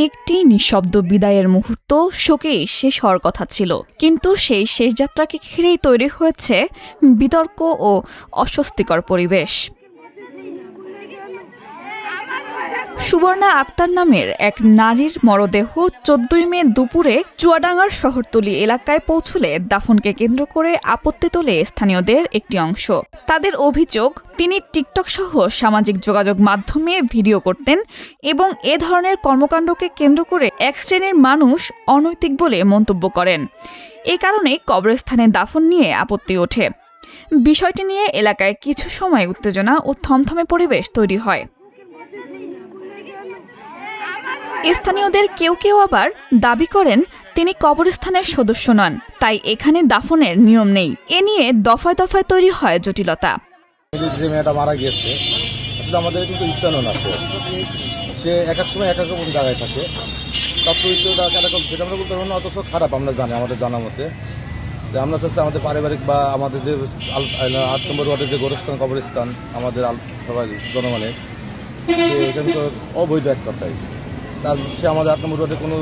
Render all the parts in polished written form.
একটি নিঃশব্দ বিদায়ের মুহূর্ত শোকেই শেষ হওয়ার কথা ছিল, কিন্তু সেই শেষ যাত্রাকে ঘিরেই তৈরি হয়েছে বিতর্ক ও অস্বস্তিকর পরিবেশ। সুবর্ণা আক্তার নামের এক নারীর মরদেহ 14 মে দুপুরে চুয়াডাঙ্গার শহরতলি এলাকায় পৌঁছলে দাফনকে কেন্দ্র করে আপত্তি তোলে স্থানীয়দের একটি অংশ। তাদের অভিযোগ, তিনি টিকটক সহ সামাজিক যোগাযোগ মাধ্যমে ভিডিও করতেন এবং এ ধরনের কর্মকাণ্ডকে কেন্দ্র করে এক শ্রেণীর মানুষ অনৈতিক বলে মন্তব্য করেন। এ কারণে কবরস্থানে দাফন নিয়ে আপত্তি ওঠে। বিষয়টি নিয়ে এলাকায় কিছু সময় উত্তেজনা ও থমথমে পরিবেশ তৈরি হয়। স্থানীয়দের কেউ কেউ আবার দাবি করেন তিনি কবরস্থানের সদস্য নন, তাই এখানে দাফনের নিয়ম নেই। এ নিয়ে দফায় দফায় তৈরি হয় জটিলতা। যে মেয়েটা মারা গিয়েছে আমাদের কিন্তু স্থানীয় না, সে এক এক সময় এক এক রকম জায়গায় থাকে, তার চরিত্রটা এরকম যেটা আমরা বলতে পারবো না, অথচ খারাপ আমরা জানি আমাদের জানা মতে। আমরা চাচ্ছি আমাদের পারিবারিক বা আমাদের যে 8 নম্বর ওয়ার্ডের যে গোরস্থান কবরস্থান আমাদের সবাই জনগণের, এখানে তো অবৈধ এক কথাই। তার সে আমাদের 8 নম্বর ওয়ার্ডে কোনো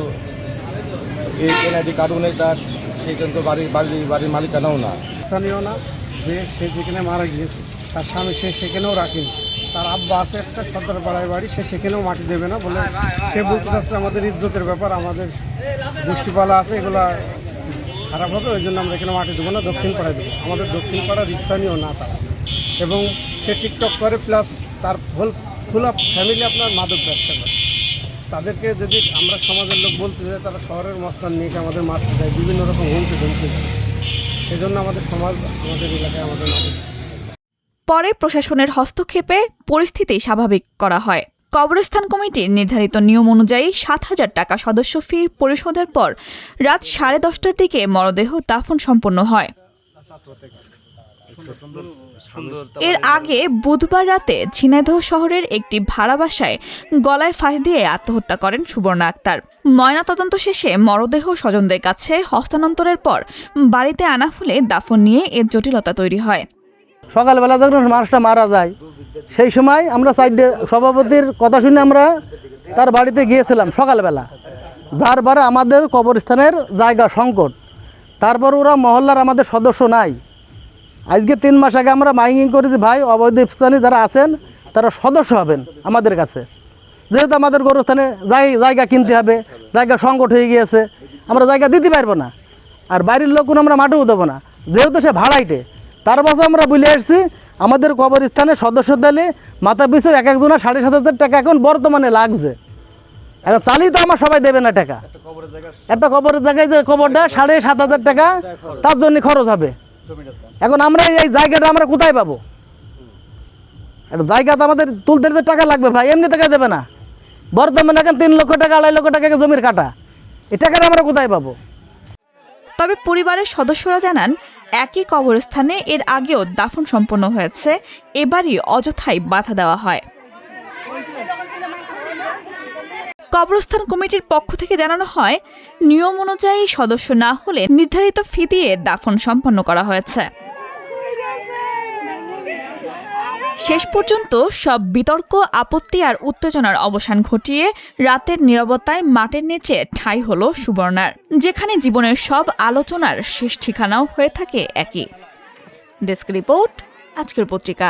এনআইডি কার্ডও নেই, তার সেইখানে তো বাড়ির মালিকানাও না, স্থানীয় না। যে সে যেখানে মারা গিয়েছে তার স্বামী সে সেখানেও রাখেনি, তার আব্বা আছে একটা সর্দার পাড়ায় বাড়ি, সে সেখানেও মাটি দেবে না বলে সে বলতে চাচ্ছে আমাদের ইজ্জতের ব্যাপার, আমাদের গোষ্ঠীপালা আছে, এগুলা খারাপ হবে, ওই জন্য আমরা এখানে মাটি দেবো না, দক্ষিণ পাড়ায় দেবো। আমাদের দক্ষিণ পাড়ার স্থানীয় না তারা, এবং সে টিকটক করে, প্লাস তার ফুল ফ্যামিলি আপনার মাদক ব্যবসা করে। তাদেরকে যদি আমরা সমাজের লোক বলতে যাই, তারা শহরের মস্তান নিয়ে আমাদের মারতে যায়, বিভিন্ন রকম হুমকি ধমকি দেয়। এই জন্য আমাদের সমাজ, আমাদের এলাকায় আমাদের মাদক। পরে প্রশাসনের হস্তক্ষেপে পরিস্থিতি স্বাভাবিক করা হয়। কবরস্থান কমিটির নির্ধারিত নিয়ম অনুযায়ী 7,000 টাকা সদস্য ফি পরিশোধের পর রাত 10:30টার দিকে মরদেহ দাফন সম্পন্ন হয়। এর আগে বুধবার রাতে ঝিনাইদহ শহরের একটি ভাড়া বাসায় গলায় ফাঁস দিয়ে আত্মহত্যা করেন সুবর্ণা আক্তার। ময়নাতদন্ত শেষে মরদেহ স্বজনদের কাছে হস্তান্তরের পর বাড়িতে আনা হলে দাফন নিয়ে এর জটিলতা তৈরি হয়। সকালবেলা যখন মানুষটা মারা যায়, সেই সময় আমরা সাইডে সভাপতির কথা শুনে আমরা তার বাড়িতে গিয়েছিলাম সকালবেলা, যার পরে আমাদের কবরস্থানের জায়গা সংকট। তারপর ওরা মহল্লার আমাদের সদস্য নাই। আজকে 3 মাস আগে আমরা মাইকিং করেছি, ভাই অবৈধ স্থানে যারা আছেন তারা সদস্য হবেন আমাদের কাছে, যেহেতু আমাদের গোরস্থানে জায়গা কিনতে হবে, জায়গা সংকট হয়ে গিয়েছে, আমরা জায়গা দিতে পারবো না, আর বাড়ির লোকগুলো আমরা মাঠেও দেবো না, যেহেতু সে ভাড়াইটে। তার পাশে আমরা বলে আসছি আমাদের কবরস্থানে সদস্য দিলে মাথা পিছু এক একজনের 7,500 টাকা এখন বর্তমানে লাগছে। এখন চালিয়ে তো আমার সবাই দেবে না টাকা, একটা কবরের জায়গায় যে কবরটা 7,500 টাকা তার জন্য খরচ হবে। এখন আমরা এই জায়গাটা আমরা কোথায় পাবো? একটা জায়গা তো আমাদের তুলতে টাকা লাগবে ভাই, এমনি টাকা দেবে না। বর্তমানে এখন 3 লক্ষ টাকা 2.5 লক্ষ টাকা জমির কাটা, এই টাকাটা আমরা কোথায় পাবো? তবে পরিবারের সদস্যরা জানান, একই কবরস্থানে এর আগেও দাফন সম্পন্ন হয়েছে, এবারই অযথাই বাধা দেওয়া হয়। কবরস্থান কমিটির পক্ষ থেকে জানানো হয়, নিয়ম অনুযায়ী সদস্য না হলে নির্ধারিত ফি দিয়ে দাফন সম্পন্ন করা হয়েছে। শেষ পর্যন্ত সব বিতর্ক, আপত্তি আর উত্তেজনার অবসান ঘটিয়ে রাতের নীরবতায় মাটির নিচে ঠাঁই হলো সুবর্ণার, যেখানে জীবনের সব আলোচনার শেষ ঠিকানাও হয়ে থাকে একই। ডেস্ক রিপোর্ট, আজকের পত্রিকা।